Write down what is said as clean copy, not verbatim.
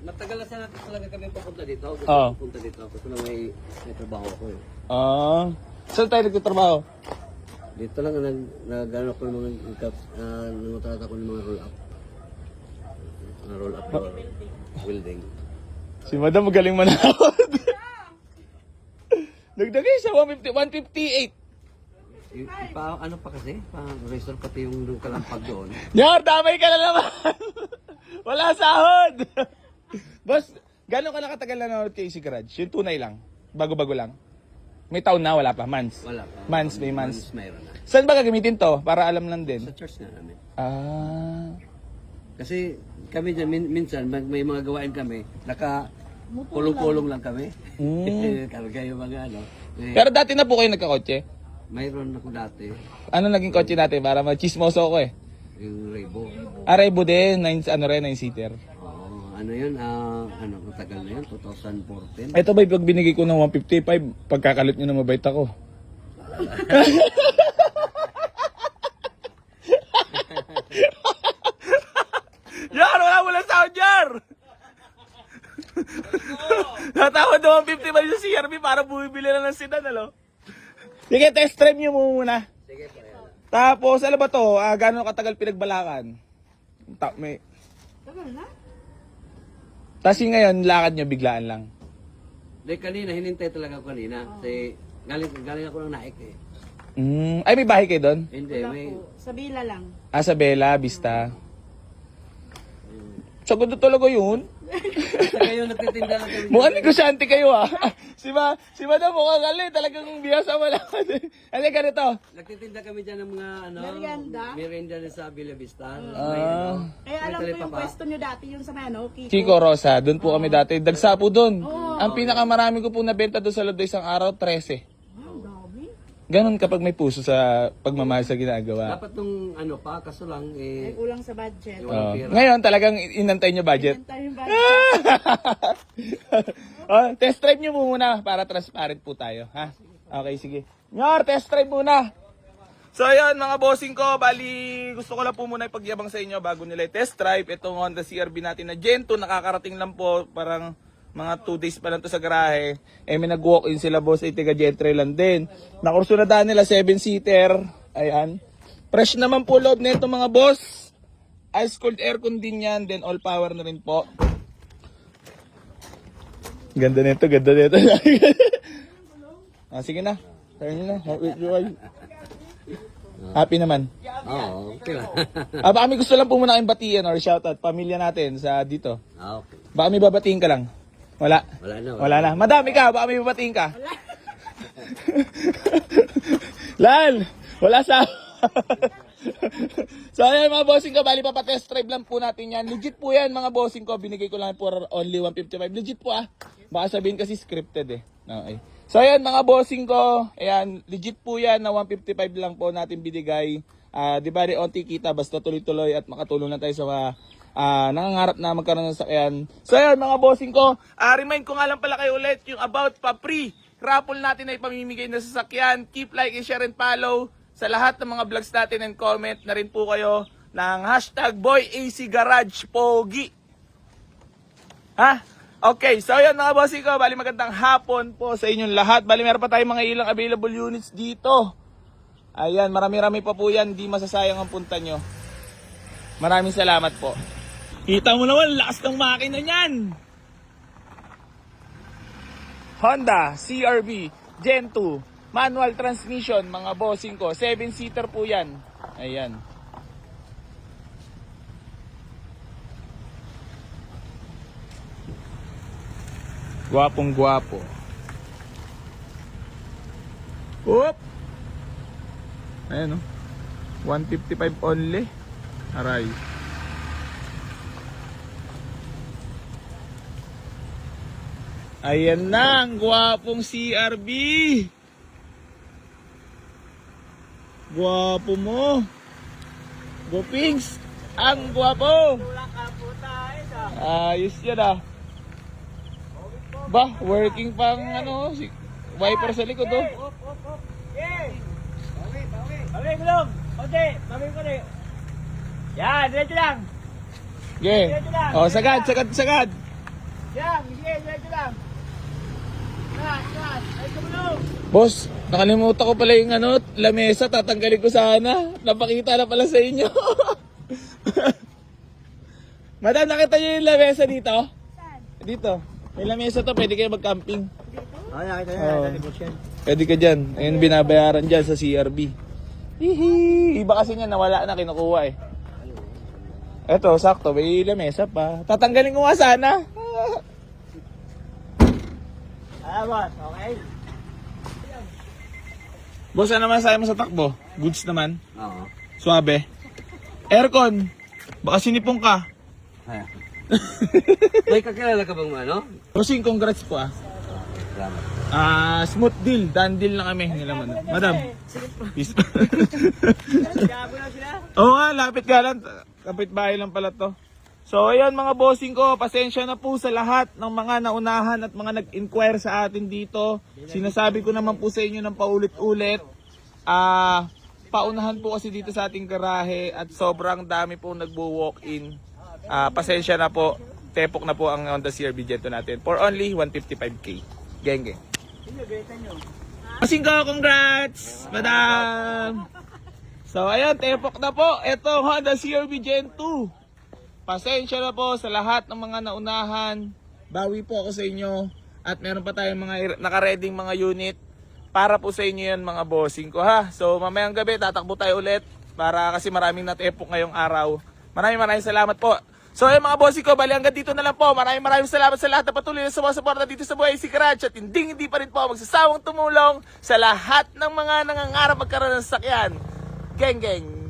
Matagal na sana talaga kami papunta dito. Gusto Oo. papunta dito. Gusto na may trabaho ako eh. Saan tayo nagtatrabaho? Dito lang nag-ano ko ng mga nangutrata ko ng mga roll-up. Roll-up door. Building. Si Madam magaling manawag. Nagdagay sa 158. Ano pa kasi? Resort pati yung kalampag doon. Nyar, damay ka na naman. Wala sahod. Boss, gano'n ka nakatagal na nanonood kay si Garage? Yung tunay lang? Bago-bago lang? May taon na, wala pa? Months? Wala pa. Months, may months. Mayroon na. Saan ba gagamitin to? Para alam lang din. Sa church na namin. Kasi kami dyan, minsan may mga gawain kami, kulong-kulong lang kami. Karga yung mga ano. Pero dati na po kayo nagkakotse? Mayroon ako dati, Ano naging kotse natin? Para machismoso ako eh. yung Rebo. Arebo din, 9-seater. Ano yun, matagal na yun, 2014. Ito ba, pag binigay ko ng 155, pagkakalit nyo na mabait ako. Yar, wala mo lang sound, Yar! Natawad na 155 sa CRB para bumibili na ng sedan, alo? Sige, test drive nyo muna. Sige po, yan. Tapos, ano ba to? Gano'ng katagal pinagbalakan? May... Tagal na? Tapos yung ngayon, lakad nyo biglaan lang. Hindi, kanina, hinintay talaga ako kanina. Kasi galing ako ng Naik eh. Ay, may bahay kayo doon? Hindi, Wala may... po. Sa Bila lang. Sa Bella Vista. Sagot na talaga yun. Basta kayo nagtitinda lang kami. Mukhang negosyante kayo si Madam mukhang talagang biyasa mo lang. Ano ganito? Nagtitinda kami dyan ng mga Merienda? merienda na sa Villa Vista. Kaya alam ko yung pwesto nyo dati, yung sa ano, Kiko. Chico Rosa, doon po kami dati. Dagsa po doon. Ang pinakamarami ko po nabenta doon sa loob ng isang araw, 13. Ang dami. Ganon kapag may puso sa pagmamahal sa ginagawa. Dapat nung kaso lang Ay, kulang sa budget. Ngayon talagang inantay nyo budget. Yan tayo yung budget. Test drive nyo muna para transparent po tayo. Ha? Okay, sige. Nyor, test drive muna. So ayun mga bossing ko, bali gusto ko lang po muna ipagyabang sa inyo bago nila test drive. Itong Honda CRV natin na Gen 2, nakakarating lang po, parang mga 2 days pa lang to sa garahe. May nag-walk-in sila boss, ay tiga Jetray lang din. Nakursunadaan nila 7-seater. Ayan. Fresh naman po loob nito mga boss. Ice cold aircon din yan, then all power na rin po. Ganda nito, ganda nito. Sige na. Turn nyo na. Happy naman. Oo, okay lang. Baka may gusto lang po muna kayong batiin or shoutout. Pamilya natin sa dito. Okay. Baka may babatiin ka lang. Wala. Wala na. Madami ka. Baka may babatiin ka. Lan! Wala sa... So ayan mga bossing ko, bali test drive lang po natin yan. Legit po yan mga bossing ko. Binigay ko lang for only 155. Legit po Baka sabihin kasi scripted eh. Okay. So ayan mga bossing ko, ayan, legit po yan na 155 lang po natin binigay. Di ba onti kita basta tuloy-tuloy at makatulong na tayo sa mga nangangarap na magkaroon ng sakyan. So ayan mga bossing ko, remind ko nga lang pala kayo ulit yung about pa-free raffle natin na ipamimigay na sasakyan. Keep like and share and follow sa lahat ng mga vlogs natin and comment na rin po kayo ng #BoyACGaragePogi. Ha? Okay, so yun mga bossing ko, bali magandang hapon po sa inyong lahat. Bali meron pa tayong mga ilang available units dito. Ayan, marami-rami pa po yan, di masasayang ang punta nyo. Maraming salamat po. Kita mo naman, lakas ng makina niyan. Honda CRV Gen 2 manual transmission mga bossing ko, 7-seater po yan. Ayan. Gwapong gwapo. Oop! Ayan o. 155 only. Aray. Ayan na ang gwapong CRV. Gwapo mo. Gopings. Ang gwapo. Ayos yan Bah, working pang wiper sa likod Bawi, gulong. Konti. Bawi ko rin. Yan, diretso lang. Okay. Oh, sagad. Yan, sige, dito lang. Ay, kumulong. Boss, nakalimutan ko pala yung lamesa, tatanggalin ko sana. Napakita na pala sa inyo. Madam, nakita niyo yung lamesa dito? Dito. May lamesa to, pwede kayo mag-camping. Nakita Oo. Pwede ka dyan. Ayun, binabayaran dyan sa CRB. Hihi. Iba kasi niya, nawala na, kinukuha eh. Eto, sakto, may lamesa pa. Tatanggalin ko nga sana. boss, okay? Boss, ano naman sa'yo mo sa takbo? Goods naman. Oo. Suabe. Aircon. Baka sinipong ka. Ay. May kakilala ka bang ano? Bossing, congrats po ah. Salamat. Smooth deal. Done deal na kami. Madam. Peace. Oo nga, lapit ka lang. Kapit bahay lang pala to. So ayun mga bossing ko, pasensya na po sa lahat ng mga naunahan at mga nag-inquire sa atin dito. Sinasabi ko naman po sa inyo ng paulit-ulit. Paunahan po kasi dito sa ating garahe at sobrang dami po nagbo-walk-in. Pasensya na po. Tepok na po ang Honda CR-V Gento natin for only 155k. Geng. Bossing ko, congrats! Madam! So ayun, tepok na po. Ito Honda CR-V Gen 2. Pasensya na po sa lahat ng mga naunahan. Bawi po ako sa inyo. At meron pa tayong mga nakareding mga unit para po sa inyo yan mga bossing ko ha. So mamayang gabi tatakbo tayo ulit para kasi maraming natepok ngayong araw. Maraming salamat po. So ayun mga bossing ko, bali hanggang dito na lang po. Maraming salamat sa lahat na patuloy na sumusuporta dito sa Buhay si Garage. At hindi pa rin po magsasawang tumulong sa lahat ng mga nangangarap magkaroon ng sasakyan. Geng.